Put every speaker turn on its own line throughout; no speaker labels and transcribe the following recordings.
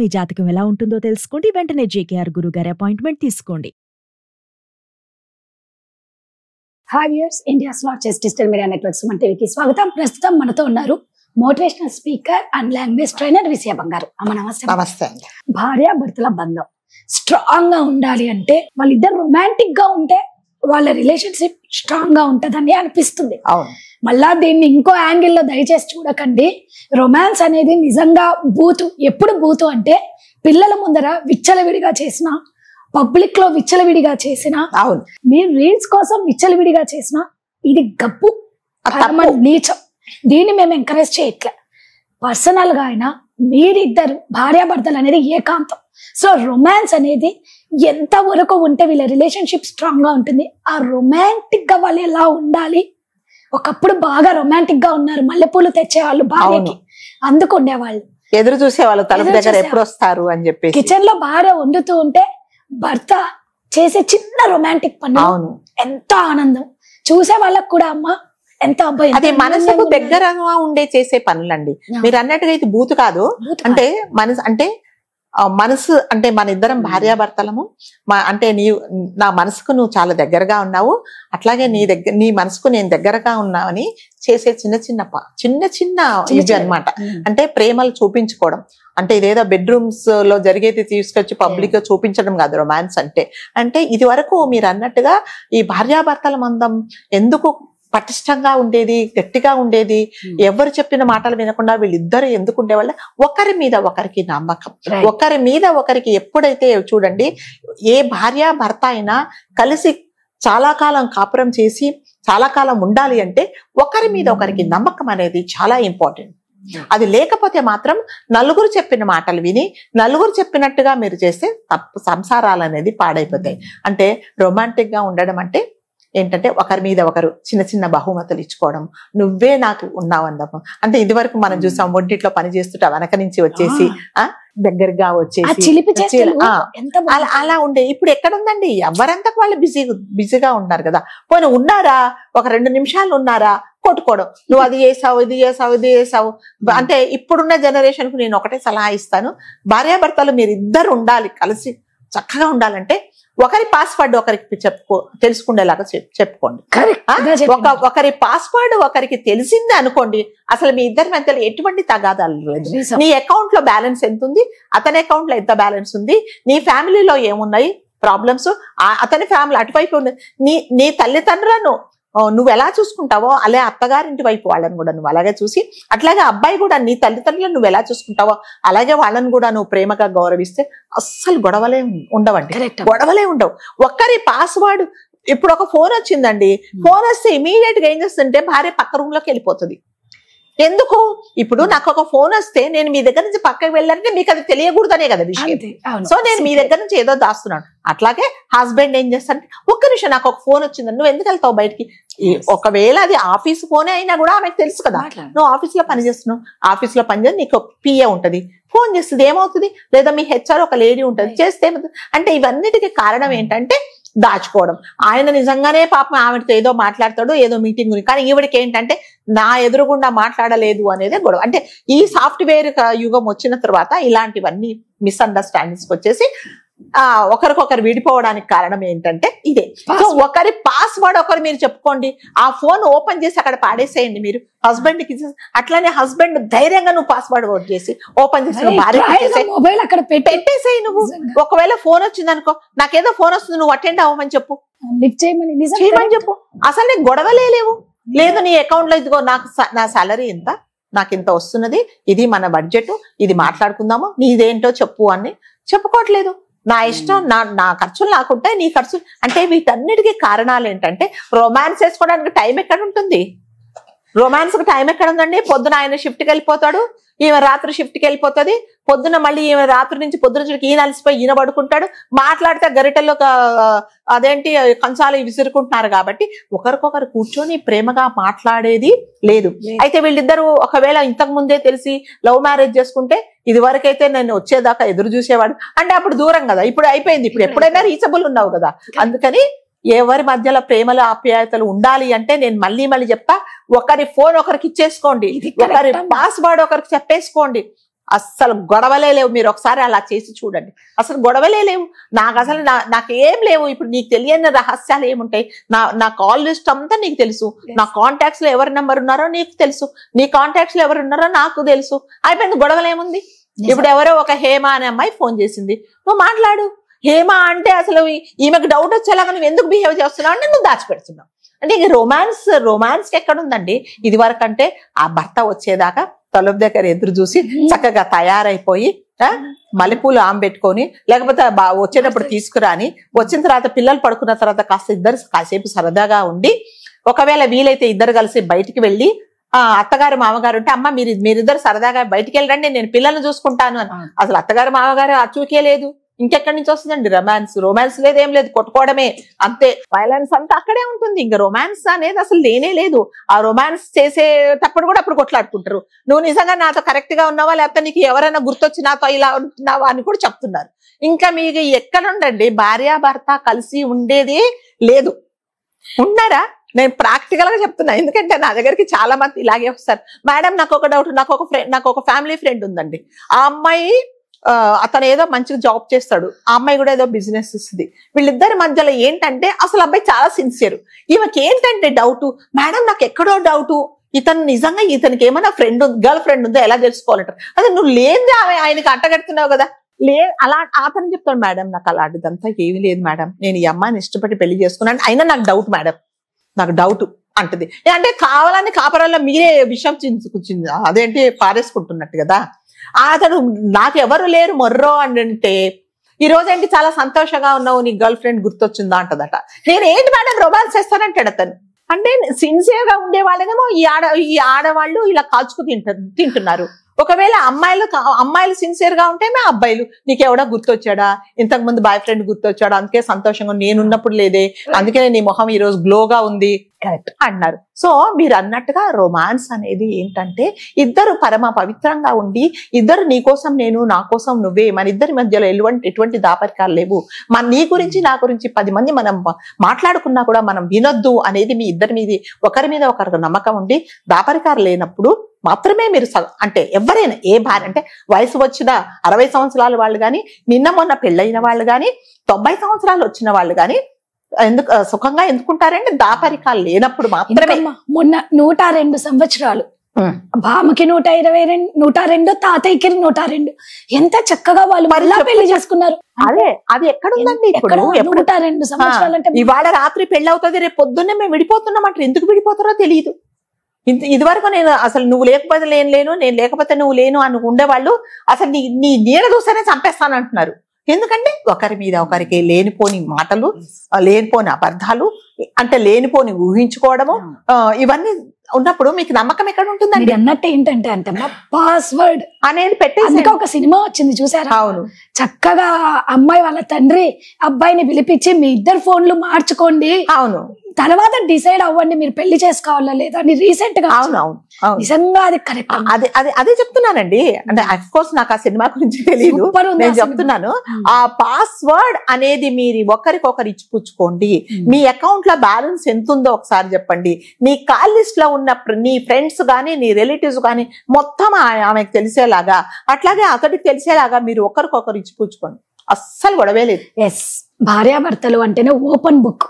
మీ జాతకం ఎలా ఉంటుందో తెలుసుకోండి. వెంటనే జేకేఆర్ గురుగారి అపాయింట్మెంట్ తీసుకోండి.
Hi viewers, India's largest digital media network Suman టీవీకి స్వాగతం. ప్రస్తుతం మనతో ఉన్నారు motivational speaker and language trainer Vijaya Bangaru. అమ్మ నమస్తే.
నమస్తే.
భార్యాభర్తల బంధం స్ట్రాంగ్ గా ఉండాలి అంటే వాళ్ళిద్దరు రొమాంటిక్ గా ఉంటే వాళ్ళ రిలేషన్షిప్ స్ట్రాంగ్ గా ఉంటదని అనిపిస్తుంది. మళ్ళా దీన్ని ఇంకో యాంగిల్లో దయచేసి చూడకండి. రొమాన్స్ అనేది నిజంగా బూతు. ఎప్పుడు బూతు అంటే పిల్లల ముందర విచ్చలవిడిగా చేసిన, పబ్లిక్ లో విచ్చలవిడిగా చేసిన, మీరు రీల్స్ కోసం విచ్చలవిడిగా చేసిన, ఇది గప్పు, నీచం. దీన్ని మేము ఎంకరేజ్ చేయట్లే. పర్సనల్ గా అయినా మీరిద్దరు భార్యాభర్తలు అనేది ఏకాంతం. సో రొమాన్స్ అనేది ఎంత వరకు ఉంటే వీళ్ళ రిలేషన్షిప్ స్ట్రాంగ్ గా ఉంటుంది. ఆ రొమాంటిక్ గా వాళ్ళు ఎలా ఉండాలి. ఒకప్పుడు బాగా రొమాంటిక్ గా ఉన్నారు, మల్లెపూలు తెచ్చేవాళ్ళు భార్యకి, అందుకు ఉండేవాళ్ళు,
ఎదురు చూసేవాళ్ళు తలుపు దగ్గర ఎప్పుడు వస్తారు అని చెప్పి.
కిచెన్ లో భార్య వండుతూ ఉంటే భర్త చేసే చిన్న రొమాంటిక్ పనులు ఎంత ఆనందం. చూసే వాళ్ళకు కూడా అమ్మ ఎంత అబ్బాయి,
అది మనసుకు దగ్గరగా ఉండే చేసే పనులండి. మీరు అన్నట్టుగా ఇది బూతు కాదు. అంటే మనసు అంటే మన ఇద్దరం భార్యాభర్తలము. అంటే నా మనసుకు నువ్వు చాలా దగ్గరగా ఉన్నావు, అట్లాగే నీ మనసుకు నేను దగ్గరగా ఉన్నావని చేసే చిన్న చిన్న ఇవి అన్నమాట. అంటే ప్రేమలు చూపించుకోవడం. అంటే ఇదేదో బెడ్రూమ్స్ లో జరిగేది తీసుకొచ్చి పబ్లిక్ గా చూపించడం కాదు రొమాన్స్ అంటే ఇది వరకు మీరు అన్నట్టుగా ఈ భార్యాభర్తల మందం ఎందుకు పటిష్టంగా ఉండేది, గట్టిగా ఉండేది, ఎవరు చెప్పిన మాటలు వినకుండా వీళ్ళిద్దరు ఎందుకు ఉండేవాళ్ళ, ఒకరి మీద ఒకరికి నమ్మకం, ఒకరి మీద ఒకరికి. ఎప్పుడైతే చూడండి, ఏ భార్య భర్త అయినా కలిసి చాలా కాలం కాపురం చేసి చాలా కాలం ఉండాలి అంటే ఒకరి మీద ఒకరికి నమ్మకం అనేది చాలా ఇంపార్టెంట్. అది లేకపోతే మాత్రం నలుగురు చెప్పిన మాటలు విని నలుగురు చెప్పినట్టుగా మీరు చేస్తే తప్పు, సంసారాలు అనేది పాడైపోతాయి. అంటే రొమాంటిక్ గా ఉండడం అంటే ఏంటంటే ఒకరి మీద ఒకరు చిన్న బహుమతులు ఇచ్చుకోవడం, నువ్వే నాకు ఉన్నావు అందం. అంటే ఇది వరకు మనం చూసాం, ఒంటిట్లో పని చేస్తుంటా వెనక నుంచి వచ్చేసి దగ్గరగా వచ్చేసి అలా ఉండే. ఇప్పుడు ఎక్కడ ఉందండి, ఎవరంతా వాళ్ళు బిజీగా ఉన్నారు కదా. పోనీ ఉన్నారా, ఒక 2 నిమిషాలు ఉన్నారా, కొట్టుకోవడం, నువ్వు అది చేసావు, ఇది చేసావు. అంటే ఇప్పుడున్న జనరేషన్ కు నేను ఒకటే సలహా ఇస్తాను, భార్యాభర్తలు మీరు ఇద్దరు ఉండాలి, కలిసి చక్కగా ఉండాలంటే ఒకరి పాస్వర్డ్ ఒకరికి తెలుసుకునేలాగా చెప్పుకోండి. ఒకరి పాస్వర్డ్ ఒకరికి తెలిసింది అనుకోండి, అసలు మీ ఇద్దరి మధ్యలో ఎటువంటి తగాదాలు లేదు. నీ అకౌంట్ లో బ్యాలెన్స్ ఎంత ఉంది, అతని అకౌంట్ లో ఎంత బ్యాలెన్స్ ఉంది, నీ ఫ్యామిలీలో ఏమున్నాయి ప్రాబ్లమ్స్, అతని ఫ్యామిలీ అటువైపు ఉంది, నీ తల్లిదండ్రులను నువ్వు ఎలా చూసుకుంటావో అలా అత్తగారింటి వైపు వాళ్ళని కూడా నువ్వు అలాగే చూసి, అట్లాగే అబ్బాయి కూడా నీ తల్లిదండ్రులను నువ్వు ఎలా చూసుకుంటావో అలాగే వాళ్ళని కూడా నువ్వు ప్రేమగా గౌరవిస్తే అస్సలు గొడవలే ఉండవు. ఒక్కరి పాస్వర్డ్, ఇప్పుడు ఒక ఫోన్ వచ్చిందండి, ఫోన్ వస్తే ఇమీడియట్ గా ఏం చేస్తుంటే భార్య పక్క రూమ్ లోకి వెళ్ళిపోతుంది. ఎందుకు? ఇప్పుడు నాకు ఒక ఫోన్ వస్తే నేను మీ దగ్గర నుంచి పక్కకి వెళ్ళాలంటే మీకు అది తెలియకూడదనే కదా విషయం. సో నేను మీ దగ్గర నుంచి ఏదో దాస్తున్నాను. అట్లాగే హస్బెండ్ ఏం చేస్తానంటే, ఒక్క నిమిషం నాకు ఒక ఫోన్ వచ్చిందని, నువ్వు ఎందుకు వెళ్తావు బయటికి, ఒకవేళ అది ఆఫీస్ ఫోనే అయినా కూడా ఆమెకు తెలుసు కదా, నువ్వు ఆఫీస్ లో పనిచేస్తున్నావు, ఆఫీస్ లో పనిచేసి నీకు పిఏ ఉంటది, ఫోన్ చేస్తుంది, ఏమవుతుంది, లేదా మీ హెచ్ఆర్ ఒక లేడీ ఉంటది, చేస్తే ఏమవుతుంది అంటే ఇవన్నిటికీ కారణం ఏంటంటే దాచుకోవడం. ఆయన నిజంగానే పాపం ఆవిడతో ఏదో మాట్లాడతాడు, ఏదో మీటింగ్ ఉంది, కానీ ఈవిడికి ఏంటంటే నా ఎదురుగుండా మాట్లాడలేదు అనేదే గొడవ. అంటే ఈ సాఫ్ట్వేర్ యుగం వచ్చిన తర్వాత ఇలాంటివన్నీ మిస్అండర్స్టాండింగ్స్ వచ్చేసి ఒకరికొకరు విడిపోవడానికి కారణం ఏంటంటే ఇదే. సో ఒకరి పాస్వర్డ్ ఒకరు మీరు చెప్పుకోండి, ఆ ఫోన్ ఓపెన్ చేసి అక్కడ పాడేసేయండి మీరు హస్బెండ్ కి. అట్లానే హస్బెండ్ ధైర్యంగా నువ్వు పాస్వర్డ్ ఓట్ చేసి ఓపెన్ చేసి
మొబైల్ అక్కడ
పెట్టేసేయి. నువ్వు ఒకవేళ ఫోన్ వచ్చింది అనుకో, నాకేదో ఫోన్ వస్తుంది, నువ్వు అటెండ్ అవ్వమని చెప్పు, చేయమని చెప్పు. అసలు నీకు గొడవలే లేవు. లేదు నీ అకౌంట్ లో ఇదిగో నా సాలరీ ఎంత, నాకు ఇంత వస్తున్నది, ఇది మన బడ్జెట్, ఇది మాట్లాడుకుందాము, నీదేంటో చెప్పు అని చెప్పుకోవట్లేదు. నా ఇష్టం, నా ఖర్చులు నాకుంటాయి, నీ ఖర్చులు. అంటే వీటన్నిటికీ కారణాలు ఏంటంటే రొమాన్స్ వేసుకోవడానికి టైం ఎక్కడ ఉంటుంది, రొమాన్స్ కి టైం ఎక్కడ ఉందండి. పొద్దున ఆయన షిఫ్ట్కి వెళ్ళిపోతాడు, ఈమె రాత్రి షిఫ్ట్కి వెళ్ళిపోతుంది, పొద్దున మళ్ళీ ఈమె రాత్రి నుంచి పొద్దున చూడికి ఈయన అలసిపోయి ఈయన పడుకుంటాడు, మాట్లాడితే గరిటెల్లో అదేంటి కంచాలు విసురుకుంటున్నారు. కాబట్టి ఒకరికొకరు కూర్చొని ప్రేమగా మాట్లాడేది లేదు. అయితే వీళ్ళిద్దరూ ఒకవేళ ఇంతకు ముందే తెలిసి లవ్ మ్యారేజ్ చేసుకుంటే, ఇది వరకైతే నేను వచ్చేదాకా ఎదురు చూసేవాడు అంటే అప్పుడు దూరం కదా, ఇప్పుడు అయిపోయింది, ఇప్పుడు ఎప్పుడైనా రీచబుల్ ఉన్నావు కదా. అందుకని ఎవరి మధ్యలో ప్రేమలు ఆప్యాయతలు ఉండాలి అంటే నేను మళ్ళీ చెప్తా, ఒకరి ఫోన్ ఒకరికి ఇచ్చేసుకోండి, ఒకరి పాస్వర్డ్ ఒకరికి చెప్పేసుకోండి. అస్సలు గొడవలే లేవు. మీరు ఒకసారి అలా చేసి చూడండి, అసలు గొడవలే లేవు. నాకు అసలు నాకేం లేవు. ఇప్పుడు నీకు తెలియని రహస్యాలు ఏముంటాయి? నా కాల్ లిస్ట్ అంతా నీకు తెలుసు, నా కాంటాక్ట్స్ లో ఎవరి నెంబర్ ఉన్నారో నీకు తెలుసు, నీ కాంటాక్ట్స్ లో ఎవరు ఉన్నారో నాకు తెలుసు. అయిపోయింది, గొడవలు ఏముంది? ఇప్పుడు ఎవరో ఒక హేమ అనే అమ్మాయి ఫోన్ చేసింది, నువ్వు మాట్లాడు. హేమ అంటే అసలు ఈమెకు డౌట్ వచ్చేలాగా నువ్వు ఎందుకు బిహేవ్ చేస్తున్నావు అంటే నువ్వు దాచిపెడుతున్నావు. అంటే ఇక రొమాన్స్ ఎక్కడుందండి? ఇది వరకు అంటే ఆ భర్త వచ్చేదాకా తలుపు దగ్గర ఎదురు చూసి చక్కగా తయారైపోయి మల్లెపూలు ఆంబెట్టుకొని, లేకపోతే వచ్చేటప్పుడు తీసుకురాని, వచ్చిన తర్వాత పిల్లలు పడుకున్న తర్వాత కాసేపు సరదాగా ఉండి, ఒకవేళ వీలైతే ఇద్దరు కలిసి బయటికి వెళ్ళి అత్తగారు మామగారు ఉంటే అమ్మ మీరిద్దరు సరదాగా బయటికి వెళ్ళండి, నేను పిల్లల్ని చూసుకుంటాను అని. అసలు అత్తగారు మామగారు అచూకే లేదు, ఇంకెక్కడి నుంచి వస్తుందండి రొమాన్స్ లేదు, ఏం లేదు, కొట్టుకోవడమే అంతే. వైలెన్స్ అంతా అక్కడే ఉంటుంది. ఇంకా రొమాన్స్ అనేది అసలు లేనే లేదు. ఆ రొమాన్స్ చేసేటప్పుడు కూడా అప్పుడు కొట్లాడుకుంటారు. నువ్వు నిజంగా నాతో కరెక్ట్ గా ఉన్నావా, లేకపోతే నీకు ఎవరైనా గుర్తొచ్చి నాతో ఇలా ఉంటున్నావా అని కూడా చెప్తున్నారు. ఇంకా మీకు ఎక్కడుండండి భార్యాభర్త కలిసి ఉండేది లేదు. ఉన్నారా? నేను ప్రాక్టికల్ గా చెప్తున్నా, ఎందుకంటే నా దగ్గరికి చాలా మంది ఇలాగే వస్తారు. మేడం నాకు ఒక డౌట్, నాకు ఒక ఫ్యామిలీ ఫ్రెండ్ ఉందండి. ఆ అమ్మాయి అతను ఏదో మంచిగా జాబ్ చేస్తాడు, ఆ అమ్మాయి కూడా ఏదో బిజినెస్ ఇస్తుంది. వీళ్ళిద్దరి మధ్యలో ఏంటంటే అసలు అబ్బాయి చాలా సిన్సియర్. ఈమెకి ఏంటంటే డౌట్, మేడం నాకు ఎక్కడో డౌట్, ఇతను నిజంగా ఇతనికి ఏమైనా గర్ల్ ఫ్రెండ్ ఉందో ఎలా తెలుసుకోవాలంటారు. అదే నువ్వు లేదే ఆయనకి అంటగడుతున్నావు కదా. అలా అతను చెప్తాడు, మేడం నాకు అలాంటిదంతా ఏమీ లేదు మేడం, నేను ఈ అమ్మాయిని ఇష్టపడి పెళ్లి చేసుకున్నాను, అయినా నాకు డౌట్ మేడం, నాకు డౌట్ అంటది. అంటే కావాలని కాపరాల్లో మీరే విషయం అదేంటి పారేసుకుంటున్నట్టు కదా. అతను నాకు ఎవరు లేరు మొర్రో అంటే, ఈ రోజు ఏంటి చాలా సంతోషంగా ఉన్నావు, నీ గర్ల్ ఫ్రెండ్ గుర్తొచ్చిందా అంటదట. నేను ఏంటి మేడం రొమాన్స్ చేస్తానంటాడు అతను. అంటే సిన్సియర్ గా ఉండే వాళ్ళేమో ఈ ఆడవాళ్ళు ఇలా కాల్చుకు తింటున్నారు. ఒకవేళ అమ్మాయిలు సిన్సియర్ గా ఉంటే అబ్బాయిలు నీకెవడో గుర్తొచ్చాడా, ఇంతకు ముందు బాయ్ ఫ్రెండ్ గుర్తొచ్చాడా, అందుకే సంతోషంగా నేనున్నప్పుడు లేదే, అందుకే నీ మొహం ఈ రోజు గ్లోగా ఉంది కరెక్ట్ అన్నారు. సో మీరు అన్నట్టుగా రొమాన్స్ అనేది ఏంటంటే ఇద్దరు పరమ పవిత్రంగా ఉండి, ఇద్దరు నీ కోసం నేను, నా కోసం నువ్వే, మన ఇద్దరి మధ్యలో ఎటువంటి దాపరికాలు లేవు, నీ గురించి నా గురించి 10 మంది మనం మాట్లాడుకున్నా కూడా మనం వినొద్దు అనేది మీ ఇద్దరి మీద ఒకరి మీద ఒకరికి నమ్మకం ఉండి, దాపరికాలు లేనప్పుడు మాత్రమే మీరు అంటే ఎవరైనా ఏ భార్య అంటే వయసు వచ్చిన 60 సంవత్సరాల వాళ్ళు కానీ, నిన్న మొన్న పెళ్ళైన వాళ్ళు కానీ, 90 సంవత్సరాలు వచ్చిన వాళ్ళు కానీ సుఖంగా ఎందుకుంటారంటే దాపరికాలు లేనప్పుడు మాత్రమే.
మొన్న 102 సంవత్సరాలు బామకి 102 తాతయ్యకి 102 ఎంత చక్కగా వాళ్ళు మళ్ళా పెళ్లి చేసుకున్నారు.
అదే అది ఎక్కడుందండి ఇప్పుడు?
102 సంవత్సరాలు అంటే
ఇవాళ రాత్రి పెళ్లి అవుతుంది, రేపు పొద్దున్నే మేము విడిపోతున్నామంటారు. ఎందుకు విడిపోతారో తెలియదు. ఇదివరకు నేను అసలు నువ్వు లేకపోతే లేను, నేను లేకపోతే నువ్వు లేను అని ఉండేవాళ్ళు అసలు నీ నీడ చూస్తేనే చంపేస్తాను అంటున్నారు. ఎందుకంటే ఒకరి మీద ఒకరికి లేనిపోని మాటలు, లేనిపోని అబద్ధాలు, అంటే లేనిపోని ఊహించుకోవడము, ఇవన్నీ ఉన్నప్పుడు మీకు నమ్మకం ఎక్కడ ఉంటుందండి?
అన్నట్టు ఏంటంటే అంటే పాస్వర్డ్
అనేది పెట్టేసి
ఒక సినిమా వచ్చింది చూసారా?
అవును, చక్కగా
అమ్మాయి వాళ్ళ తండ్రి అబ్బాయిని పిలిపించి మీ ఇద్దరు ఫోన్లు మార్చుకోండి,
అవును,
తర్వాత డిసైడ్ అవ్వండి మీరు పెళ్లి చేసుకోవాలా లేదా అని రీసెంట్ గా.
అవునవును,
నిజంగా అది కరెక్ట్.
అదే చెప్తున్నానండి. అంటే అఫ్ కోర్స్ నాకు ఆ సినిమా గురించి తెలియదు, నేను చెప్తున్నాను. ఆ పాస్వర్డ్ అనేది మీరు ఒకరికొకరు ఇచ్చిపుచ్చుకోండి. మీ అకౌంట్ లో బ్యాలెన్స్ ఎంత ఉందో ఒకసారి చెప్పండి. నీ కాల్ లిస్ట్ లో ఉన్న నీ ఫ్రెండ్స్ గానీ, నీ రిలేటివ్స్ గానీ మొత్తం ఆమెకు తెలిసేలాగా, అట్లాగే అతడికి తెలిసేలాగా మీరు ఒకరికొకరు ఇచ్చిపుచ్చుకోండి. అస్సలు గొడవే లేదు.
ఎస్, భార్యాభర్తలు అంటేనే ఓపెన్ బుక్.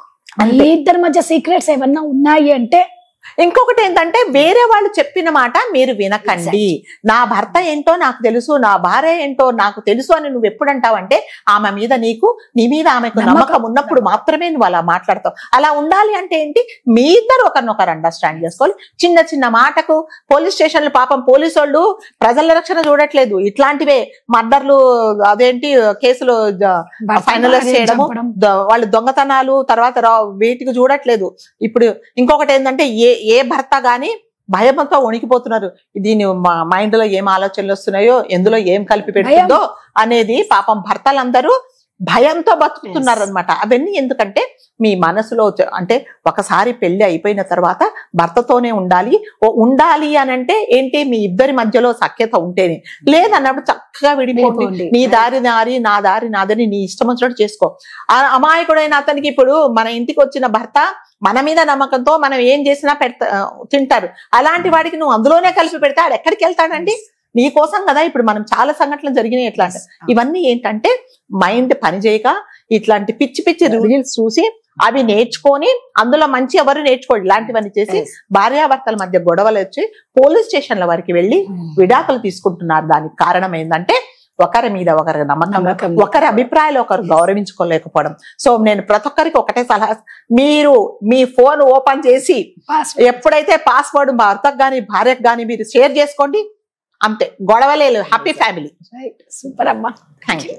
ఇద్దరి మధ్య సీక్రెట్స్ ఏమన్నా ఉన్నాయి అంటే.
ఇంకొకటి ఏంటంటే వేరే వాళ్ళు చెప్పిన మాట మీరు వినకండి. నా భర్త ఏంటో నాకు తెలుసు, నా భార్య ఏంటో నాకు తెలుసు అని నువ్వు ఎప్పుడు అంటావంటే ఆమె మీద నీ మీద ఆమెకు నమ్మకం ఉన్నప్పుడు మాత్రమే నువ్వు అలా మాట్లాడతావు. అలా ఉండాలి అంటే ఏంటి, మీ ఇద్దరు ఒకరినొకరు అండర్స్టాండ్ చేసుకోవాలి. చిన్న చిన్న మాటకు పోలీస్ స్టేషన్లు పాపం పోలీసు వాళ్ళు ప్రజల రక్షణ చూడట్లేదు, ఇట్లాంటివే మర్డర్లు అదేంటి కేసులు ఫైనలైజ్ చేయడము, వాళ్ళు దొంగతనాలు తర్వాత వీటికి చూడట్లేదు. ఇప్పుడు ఇంకొకటి ఏంటంటే ఏ భర్త గాని భయంతో వణికిపోతున్నారు. దీని మైండ్ లో ఏం ఆలోచనలు వస్తున్నాయో, ఎందులో ఏం కలిపి పెడుతుందో అనేది పాపం భర్తలందరూ భయంతో బతుకుతున్నారు అనమాట. అవన్నీ ఎందుకంటే మీ మనసులో అంటే ఒకసారి పెళ్లి అయిపోయిన తర్వాత భర్తతోనే ఉండాలి అని అంటే ఏంటి, మీ ఇద్దరి మధ్యలో సఖ్యత ఉంటేనే. లేదన్నప్పుడు చక్కగా విడిపోండి. నీ దారి నా దారి నాదని నీ ఇష్టం వచ్చినట్టు చేసుకో. అమాయకుడైన అతనికి ఇప్పుడు మన ఇంటికి వచ్చిన భర్త మన మీద నమ్మకంతో మనం ఏం చేసినా తింటారు. అలాంటి వాడికి నువ్వు అందులోనే కలిపి పెడితే ఆడు ఎక్కడికి వెళ్తాడండి? నీ కోసం కదా ఇప్పుడు మనం చాలా సంఘటనలు జరిగినాయి. ఎట్లా అంటే ఇవన్నీ ఏంటంటే మైండ్ పనిచేయక ఇట్లాంటి పిచ్చి పిచ్చి రీల్స్ చూసి అవి నేర్చుకొని అందులో మంచి ఎవరు నేర్చుకోండి ఇలాంటివన్నీ చేసి భార్యాభర్తల మధ్య గొడవలు వచ్చి పోలీస్ స్టేషన్ల వరకు వెళ్ళి విడాకులు తీసుకుంటున్నారు. దానికి కారణం ఏంటంటే ఒకరి మీద ఒకరి నమ్మకం, ఒకరి అభిప్రాయాలు ఒకరు గౌరవించుకోలేకపోవడం. సో నేను ప్రతి ఒక్కరికి ఒకటే సలహా, మీరు మీ ఫోన్ ఓపెన్ చేసి ఎప్పుడైతే పాస్వర్డ్ భర్తకు గాని భార్యకు గాని మీరు షేర్ చేసుకోండి, అంతే, గొడవలేదు, హ్యాపీ ఫ్యామిలీ.
సూపర్ అమ్మా,
థ్యాంక్ యూ.